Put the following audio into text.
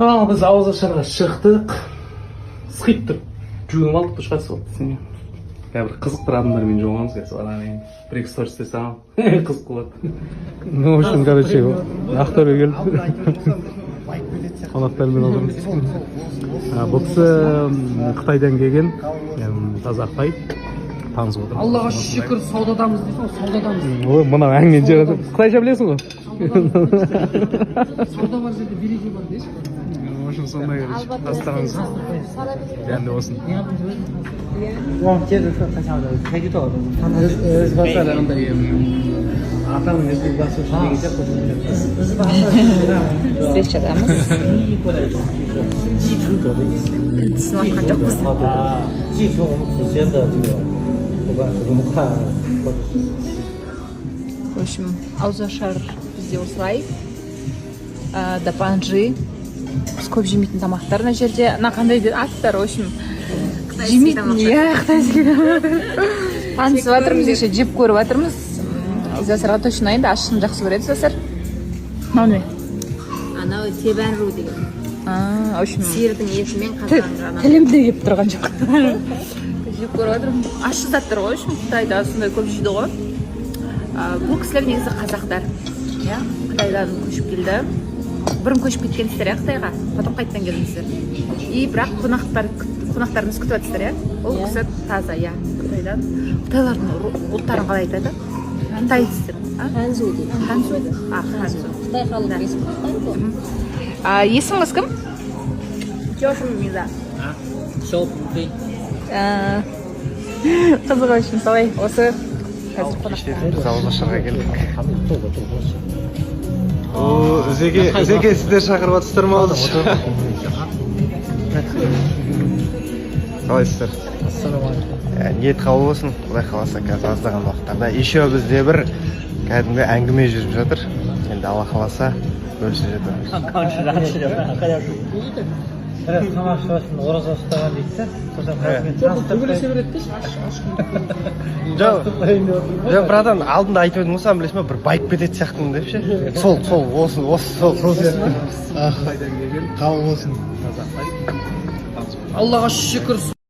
Biz Ауызашарға шықтық. Сқиып тұрып, жуынып алдық дұшқа соқты сене. Бір қызық бір адамдармен жуынамыз кәсі барған енді. Бір-екі сторис істесем, қызық болады. Ну, в общем, короче, Ақтөбеге келіп қонақтармен отырмыз. Бұл кісі Қытайдан келген, таза Қытай. Танысып отырмыз. Аллаға шүкір, саудадамыз дейсің, саудадамыз. Ой, мына әңгімен жиған. Қытайша білесің ғой? Сауда бар жерде береке бар дейсің. В общем, сондай тастарымыз. Енді болсын. Встречадамыз. Сынатқан жоқпыз. В общем, Ауызашар бізде осылай. Дапанжи. Біз көп жемейтін тамақтар мына жерде. Мына қандай аттар, в общем. Жемейтін, иә, қытайский тамақтар. Танысып жатырмыз, еще жеп көріп жатырмыз. Изасарға точно енді ашын жақсы көреді Изасар. Мынау не? Анау тебәнру деген. В общем, Сиырдың етімен қазанған. тілімде келіп тұрған жоқ. Жеп көріп жатырмын. Ащы заттар ғой, в общем, Қытайда сондай көп жейді ғой. Бұл кісілер негізі қазақтар. Қытайдан көшіп келді. Бұрын көшіп кеткенсіздер, Қытайға. Потом қайттан келдіңіздер. И бірақ қонақтарыңыз күтіп жатсыздар, иә? Ол кісі таза, иә, Қытайдан. Қытайлардың ұлттарын қалай айтады? Қытай дейсіздер. Ханзу дейді. Ханзу? Ханзу. Қытай халық есімі Қытай ғой. Есіміңіз кім? Жошымызда. Қызық үшін солай. Осы қазір қонақтар. Біз Ауызашарға келдік. Зеке сіздер шақырып жатсыздар ма Ауызашарға? Қалайсыздар? Ниет қабыл болсын, Құдай қаласа қазір аздаған уақыттарда. Еще бізде бір кәдімгі әңгіме жүріп жатыр. Енді Алла қаласа бөлісіп жатырмыз. Тамақ шаруасын ораза ұстаған дейді. Төбелесе береді дейсің, Жоқ, братан, алдында айтып едім осыған білесің ба, бір байып кететін сияқтымын деп ше. Сол сияқты. Қытайдан келген. Қабыл болсын. Аллаға шүкір.